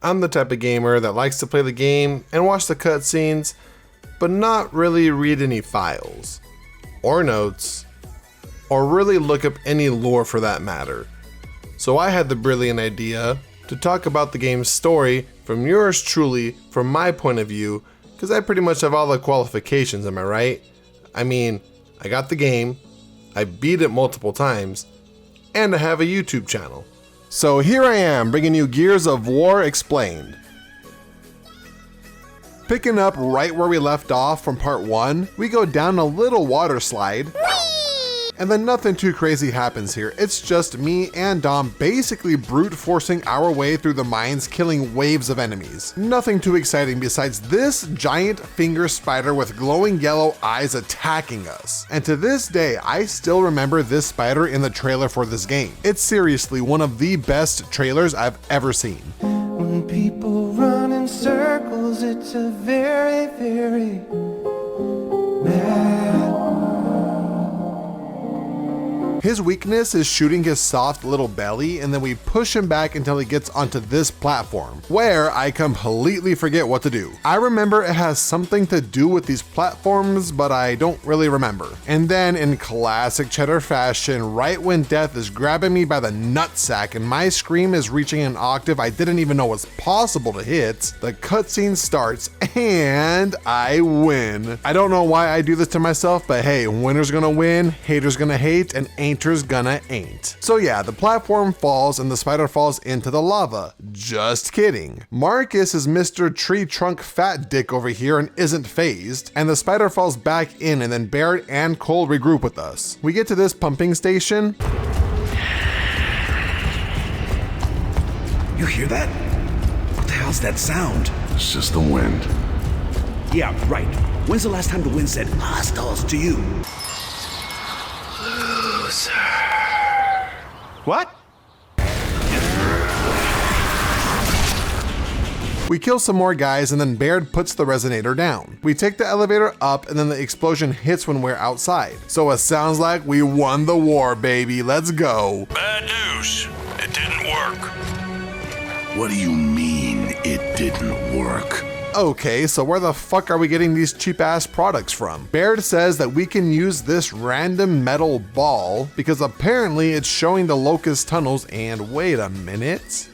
I'm the type of gamer that likes to play the game and watch the cutscenes, but not really read any files, or notes, or really look up any lore for that matter. So I had the brilliant idea to talk about the game's story from yours truly, from my point of view, because I pretty much have all the qualifications, am I right? I mean, I got the game, I beat it multiple times, and I have a YouTube channel. So here I am, bringing you Gears of War Explained. Picking up right where we left off from part 1, we go down a little water slide. And then nothing too crazy happens here. It's just me and Dom basically brute forcing our way through the mines, killing waves of enemies. Nothing too exciting besides this giant finger spider with glowing yellow eyes attacking us. And to this day, I still remember this spider in the trailer for this game. It's seriously one of the best trailers I've ever seen. When people run in circles, it's a very, very mad. His weakness is shooting his soft little belly, and then we push him back until he gets onto this platform, where I completely forget what to do. I remember it has something to do with these platforms, but I don't really remember. And then in classic Cheddar fashion, right when death is grabbing me by the nutsack and my scream is reaching an octave I didn't even know was possible to hit, the cutscene starts and I win. I don't know why I do this to myself, but hey, winner's gonna win, haters gonna hate, and ain'ters gonna ain't. So yeah, the platform falls and the spider falls into the lava. Just kidding. Marcus is Mr. Tree Trunk Fat Dick over here and isn't phased, and the spider falls back in, and then Barrett and Cole regroup with us. We get to this pumping station. You hear that? What the hell's that sound? It's just the wind. Yeah, right. When's the last time the wind said hostiles to you? What? We kill some more guys and then Baird puts the resonator down. We take the elevator up and then the explosion hits when we're outside. So it sounds like we won the war, baby. Let's go. Bad news. It didn't work. What do you mean it didn't work? Okay, so where the fuck are we getting these cheap ass products from? Baird says that we can use this random metal ball because apparently it's showing the locust tunnels, and wait a minute.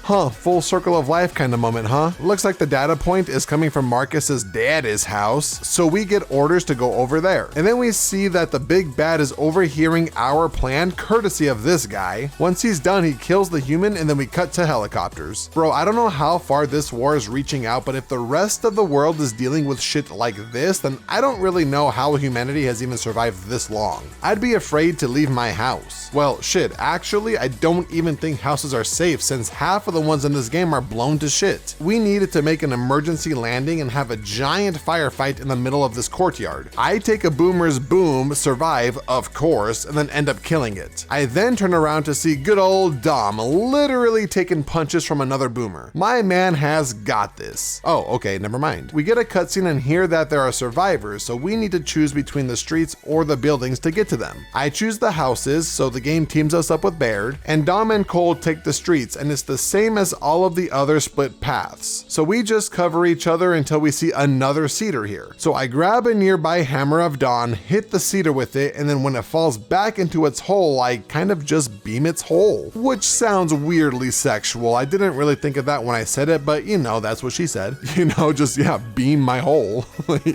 Huh, full circle of life kind of moment, huh? Looks like the data point is coming from Marcus's dad's house, so we get orders to go over there. And then we see that the big bad is overhearing our plan courtesy of this guy. Once he's done, he kills the human and then we cut to helicopters. Bro, I don't know how far this war is reaching out, but if the rest of the world is dealing with shit like this, then I don't really know how humanity has even survived this long. I'd be afraid to leave my house. Well, shit, actually, I don't even think houses are safe since half of the ones in this game are blown to shit. We needed to make an emergency landing and have a giant firefight in the middle of this courtyard. I take a boomer's boom, survive, of course, and then end up killing it. I then turn around to see good old Dom literally taking punches from another boomer. My man has got this. Oh, okay, never mind. We get a cutscene and hear that there are survivors, so we need to choose between the streets or the buildings to get to them. I choose the houses, so the game teams us up with Baird, and Dom and Cole take the streets, and it's the same as all of the other split paths. So we just cover each other until we see another cedar here. So I grab a nearby hammer of dawn, hit the cedar with it, and then when it falls back into its hole, I kind of just beam its hole. Which sounds weirdly sexual. I didn't really think of that when I said it, but you know, that's what she said. You know, just yeah, beam my hole.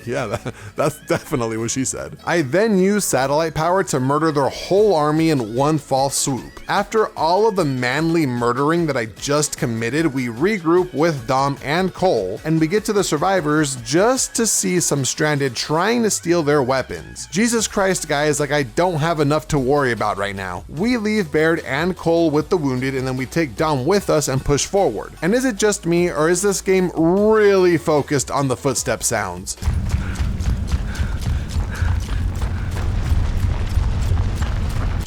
Yeah, that's definitely what she said. I then use satellite power to murder their whole army in one false swoop. After all of the manly murdering that I just committed, we regroup with Dom and Cole, and we get to the survivors just to see some stranded trying to steal their weapons. Jesus Christ, guys, like I don't have enough to worry about right now. We leave Baird and Cole with the wounded, and then we take Dom with us and push forward. And is it just me, or is this game really focused on the footstep sounds?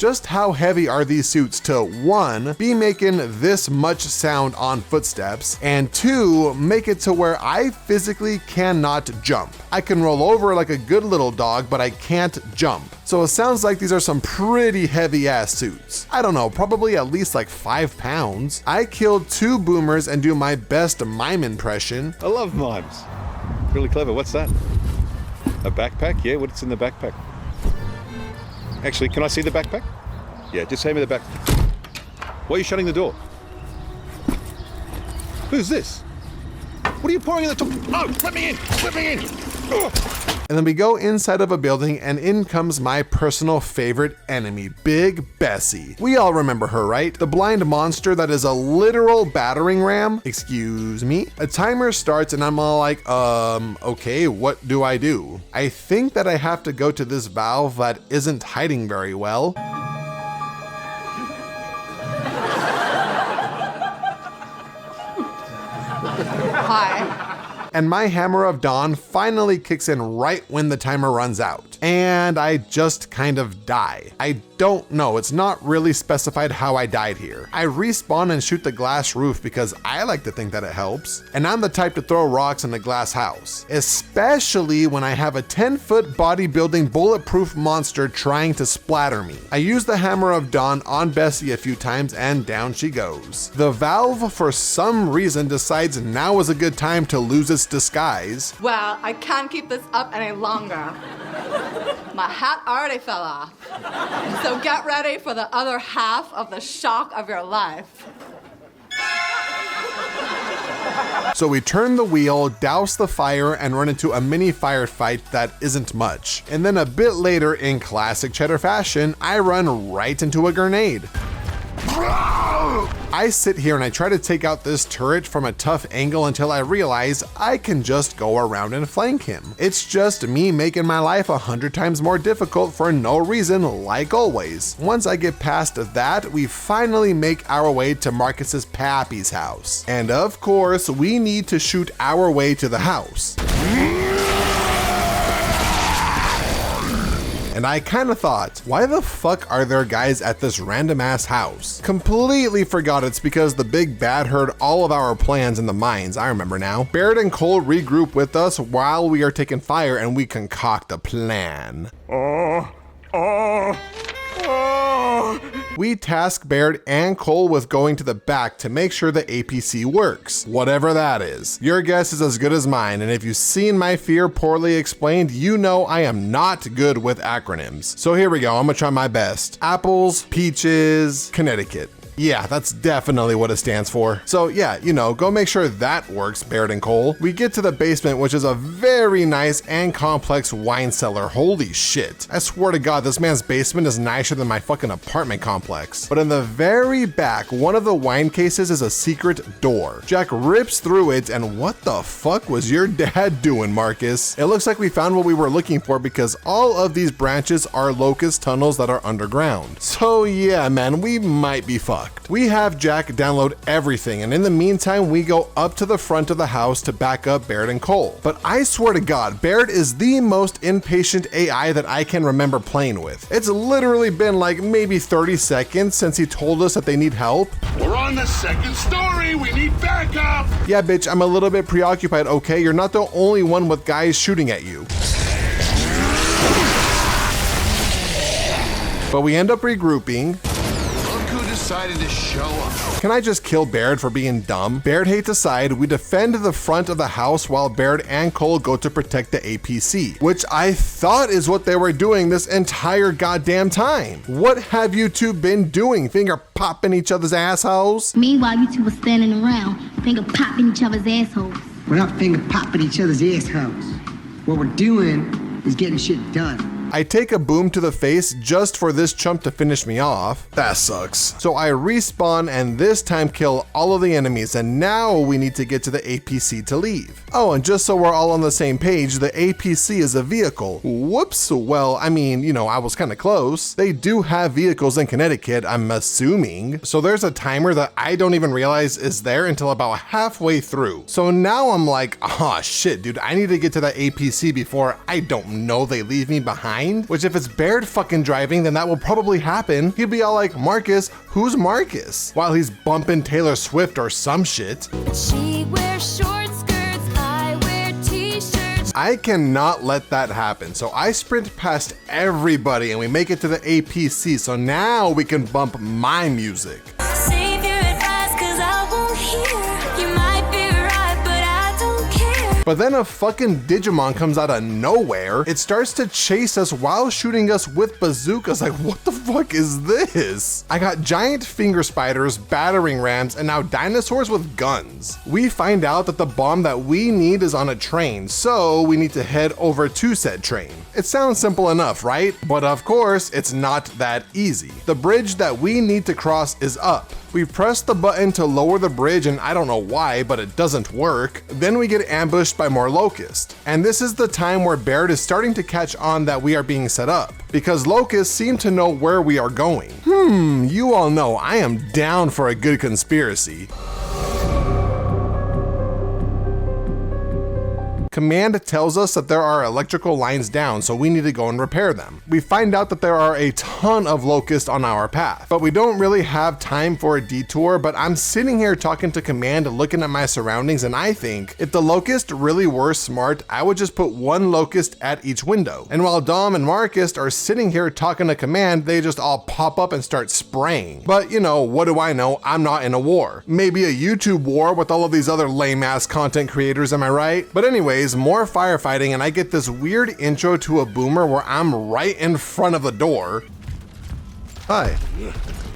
Just how heavy are these suits to 1, be making this much sound on footsteps, and 2, make it to where I physically cannot jump. I can roll over like a good little dog, but I can't jump. So it sounds like these are some pretty heavy ass suits. I don't know, probably at least like 5 pounds. I killed 2 boomers and do my best mime impression. I love mimes. Really clever. What's that? A backpack? Yeah, what's in the backpack? Actually, can I see the backpack? Yeah, just hand me the back. Why are you shutting the door? Who's this? What are you pouring in the top? Oh, let me in! Let me in! Oh. And then we go inside of a building and in comes my personal favorite enemy, Big Bessie. We all remember her, right? The blind monster that is a literal battering ram. Excuse me? A timer starts and I'm all like, okay, what do I do? I think that I have to go to this valve that isn't hiding very well. Hi. And my Hammer of Dawn finally kicks in right when the timer runs out. And I just kind of die. I don't know, it's not really specified how I died here. I respawn and shoot the glass roof because I like to think that it helps. And I'm the type to throw rocks in a glass house, especially when I have a 10-foot bodybuilding bulletproof monster trying to splatter me. I use the Hammer of Dawn on Bessie a few times and down she goes. The valve for some reason decides now is a good time to lose its disguise. Well, I can't keep this up any longer. My hat already fell off. So get ready for the other half of the shock of your life. So we turn the wheel, douse the fire, and run into a mini firefight that isn't much. And then a bit later, in classic Cheddar fashion, I run right into a grenade. I sit here and I try to take out this turret from a tough angle until I realize I can just go around and flank him. It's just me making my life 100 times more difficult for no reason, like always. Once I get past that, we finally make our way to Marcus's pappy's house. And of course, we need to shoot our way to the house. And I kinda thought, why the fuck are there guys at this random ass house? Completely forgot it's because the big bad heard all of our plans in the mines, I remember now. Barrett and Cole regroup with us while we are taking fire and we concoct a plan. We task Baird and Cole with going to the back to make sure the APC works, whatever that is. Your guess is as good as mine, and if you've seen my fear poorly explained, you know I am not good with acronyms. So here we go, I'm gonna try my best. Apples, peaches, Connecticut. Yeah, that's definitely what it stands for. So yeah, you know, go make sure that works, Baird and Cole. We get to the basement, which is a very nice and complex wine cellar. Holy shit. I swear to God, this man's basement is nicer than my fucking apartment complex. But in the very back, one of the wine cases is a secret door. Jack rips through it, and what the fuck was your dad doing, Marcus? It looks like we found what we were looking for because all of these branches are locust tunnels that are underground. So yeah, man, we might be fucked. We have Jack download everything, and in the meantime, we go up to the front of the house to back up Baird and Cole. But I swear to God, Baird is the most impatient AI that I can remember playing with. It's literally been like maybe 30 seconds since he told us that they need help. We're on the second story. We need backup. Yeah, bitch, I'm a little bit preoccupied, okay? You're not the only one with guys shooting at you. But we end up regrouping. Decided to show up. Can I just kill Baird for being dumb? Baird hates aside, we defend the front of the house while Baird and Cole go to protect the APC, which I thought is what they were doing this entire goddamn time. What have you two been doing? Finger popping each other's assholes? Meanwhile, you two were standing around, finger popping each other's assholes. We're not finger popping each other's assholes. What we're doing is getting shit done. I take a boom to the face just for this chump to finish me off. That sucks. So I respawn and this time kill all of the enemies, and now we need to get to the APC to leave. Oh, and just so we're all on the same page, the APC is a vehicle. Whoops, well, I mean, you know, I was kind of close. They do have vehicles in Connecticut, I'm assuming. So there's a timer that I don't even realize is there until about halfway through. So now I'm like, oh shit, dude, I need to get to that APC before, I don't know, they leave me behind. mind? Which if it's Baird fucking driving, then that will probably happen. He'd be all like, Marcus, who's Marcus? While he's bumping Taylor Swift or some shit. She wears short skirts, I wear t-shirts. I cannot let that happen, so I sprint past everybody and we make it to the APC, so now we can bump my music. Save your advice, 'cause I won't hear. You might be right, but I don't care. But then a fucking Digimon comes out of nowhere. It starts to chase us while shooting us with bazookas. Like, what the fuck is this? I got giant finger spiders, battering rams, and now dinosaurs with guns. We find out that the bomb that we need is on a train, so we need to head over to said train. It sounds simple enough, right? But of course, it's not that easy. The bridge that we need to cross is up. We press the button to lower the bridge and I don't know why, but it doesn't work. Then we get ambushed by more locusts. And this is the time where Baird is starting to catch on that we are being set up, because locusts seem to know where we are going. You all know I am down for a good conspiracy. Command tells us that there are electrical lines down, so we need to go and repair them. We find out that there are a ton of locusts on our path, but we don't really have time for a detour. But I'm sitting here talking to Command, looking at my surroundings, and I think if the locusts really were smart, I would just put one locust at each window. And while Dom and Marcus are sitting here talking to Command, they just all pop up and start spraying. But you know, what do I know? I'm not in a war. Maybe a YouTube war with all of these other lame ass content creators, am I right? But anyways, more firefighting, and I get this weird intro to a boomer where I'm right in front of the door. Hi.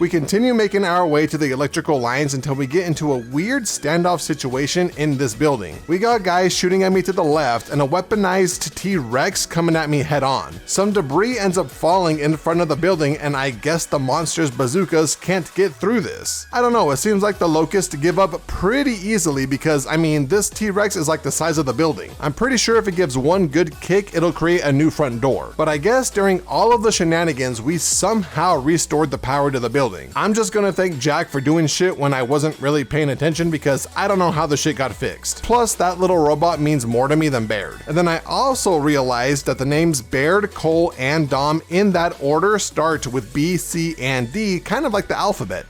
We continue making our way to the electrical lines until we get into a weird standoff situation in this building. We got guys shooting at me to the left and a weaponized T-Rex coming at me head on. Some debris ends up falling in front of the building, and I guess the monster's bazookas can't get through this. I don't know, it seems like the locusts give up pretty easily because, I mean, this T-Rex is like the size of the building. I'm pretty sure if it gives one good kick, it'll create a new front door. But I guess during all of the shenanigans, we somehow restored the power to the building. I'm just gonna thank Jack for doing shit when I wasn't really paying attention, because I don't know how the shit got fixed. Plus, that little robot means more to me than Baird. And then I also realized that the names Baird, Cole, and Dom in that order start with B, C, and D, kind of like the alphabet.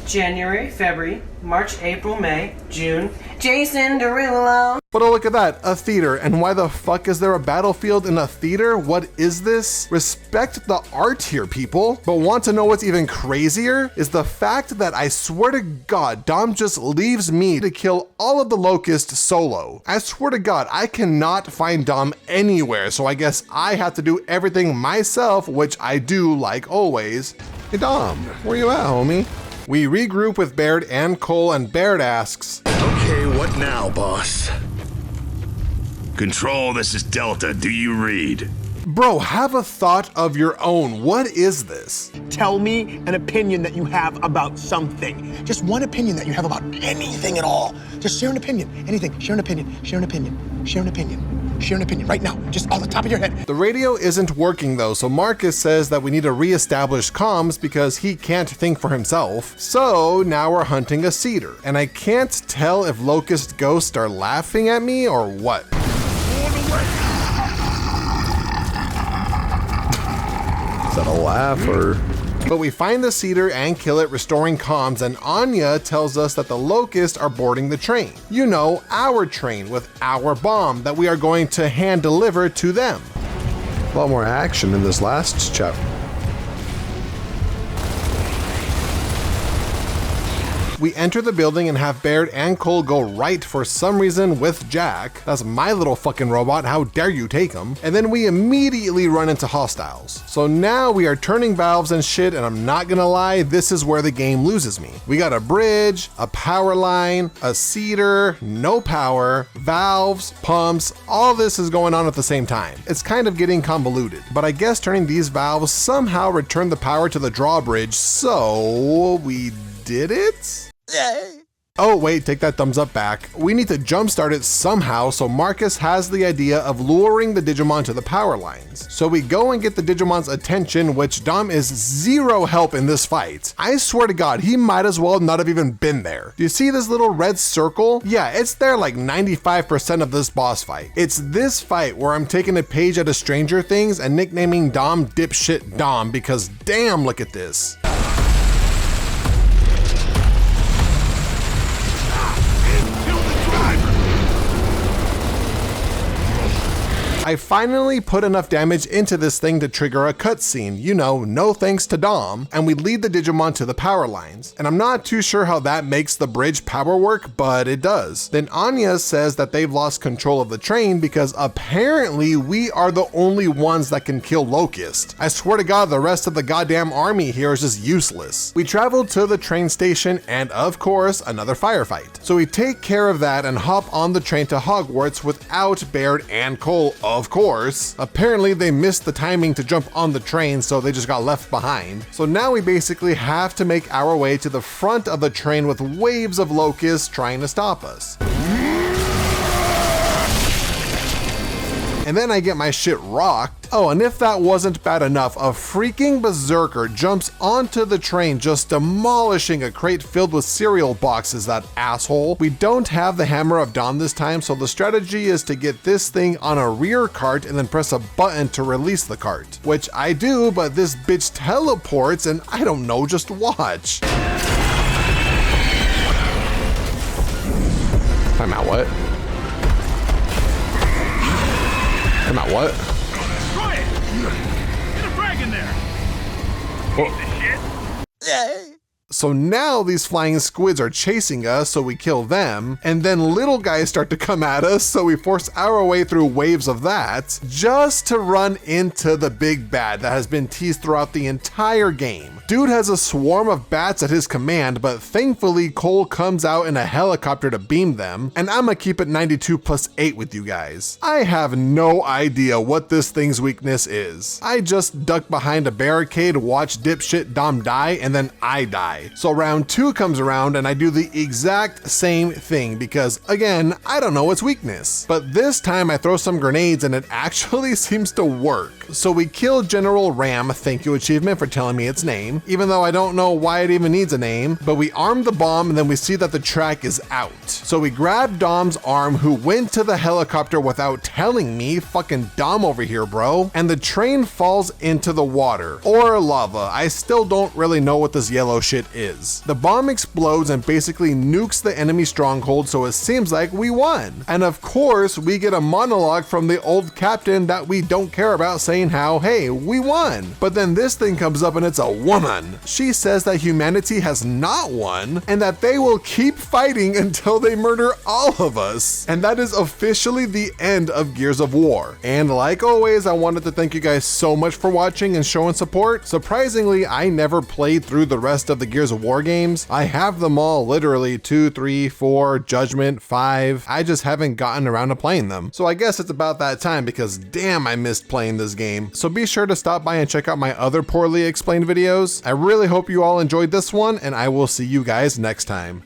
January, February, March, April, May, June, Jason Derulo. But oh, look at that, a theater. And why the fuck is there a battlefield in a theater? What is this? Respect the art here, people. But want to know what's even crazier? Is the fact that I swear to God, Dom just leaves me to kill all of the locusts solo. I swear to God, I cannot find Dom anywhere, so I guess I have to do everything myself, which I do like always. Hey Dom, where you at, homie? We regroup with Baird and Cole, and Baird asks, Okay, what now, boss? Control, this is Delta. Do you read? Bro, have a thought of your own. What is this? Tell me an opinion that you have about something. Just one opinion that you have about anything at all. Just share an opinion. Anything. Share an opinion. Share an opinion. Share an opinion. Share an opinion right now, just off the top of your head. The radio isn't working though, so Marcus says that we need to re-establish comms because he can't think for himself. So now we're hunting a cedar, and I can't tell if locust ghosts are laughing at me or what. Is that a laugh or? But we find the cedar and kill it, restoring comms, and Anya tells us that the locusts are boarding the train. You know, our train with our bomb that we are going to hand deliver to them. A lot more action in this last chapter. We enter the building and have Baird and Cole go right for some reason with Jack. That's my little fucking robot, how dare you take him? And then we immediately run into hostiles. So now we are turning valves and shit, and I'm not gonna lie, this is where the game loses me. We got a bridge, a power line, a cedar, no power, valves, pumps, all this is going on at the same time. It's kind of getting convoluted, but I guess turning these valves somehow returned the power to the drawbridge, so we did it? Oh wait, take that thumbs up back. We need to jumpstart it somehow, so Marcus has the idea of luring the Digimon to the power lines. So we go and get the Digimon's attention, which Dom is zero help in this fight. I swear to God, he might as well not have even been there. Do you see this little red circle? Yeah, it's there like 95% of this boss fight. It's this fight where I'm taking a page out of Stranger Things and nicknaming Dom Dipshit Dom because damn, look at this. I finally put enough damage into this thing to trigger a cutscene, you know, no thanks to Dom, and we lead the Digimon to the power lines. And I'm not too sure how that makes the bridge power work, but it does. Then Anya says that they've lost control of the train because apparently we are the only ones that can kill Locust. I swear to God, the rest of the goddamn army here is just useless. We travel to the train station and of course, another firefight. So we take care of that and hop on the train to Hogwarts without Baird and Cole, of course. Apparently they missed the timing to jump on the train, so they just got left behind. So now we basically have to make our way to the front of the train with waves of locusts trying to stop us. And then I get my shit rocked. Oh, and if that wasn't bad enough, a freaking berserker jumps onto the train, just demolishing a crate filled with cereal boxes, that asshole. We don't have the Hammer of Dawn this time, so the strategy is to get this thing on a rear cart and then press a button to release the cart. Which I do, but this bitch teleports and I don't know, just watch. Time out, what? Time out, what? Try it! Get a frag in there! Piece of shit! So now these flying squids are chasing us, so we kill them, and then little guys start to come at us, so we force our way through waves of that, just to run into the big bad that has been teased throughout the entire game. Dude has a swarm of bats at his command, but thankfully Cole comes out in a helicopter to beam them, and I'ma keep it 92+8 with you guys. I have no idea what this thing's weakness is. I just duck behind a barricade, watch dipshit Dom die, and then I die. So round 2 comes around and I do the exact same thing because, again, I don't know its weakness. But this time I throw some grenades and it actually seems to work. So we kill General Ram, thank you achievement for telling me its name, even though I don't know why it even needs a name, but we arm the bomb and then we see that the track is out. So we grab Dom's arm, who went to the helicopter without telling me, fucking Dom over here, bro, and the train falls into the water, or lava. I still don't really know what this yellow shit is. The bomb explodes and basically nukes the enemy stronghold, so it seems like we won. And of course, we get a monologue from the old captain that we don't care about saying how, hey, we won. But then this thing comes up and it's a woman. She says that humanity has not won and that they will keep fighting until they murder all of us. And that is officially the end of Gears of War. And like always, I wanted to thank you guys so much for watching and showing support. Surprisingly, I never played through the rest of the Gears of War games. I have them all, literally 2, 3, 4, Judgment, 5. I just haven't gotten around to playing them. So I guess it's about that time because damn, I missed playing this game. So be sure to stop by and check out my other poorly explained videos. I really hope you all enjoyed this one and I will see you guys next time.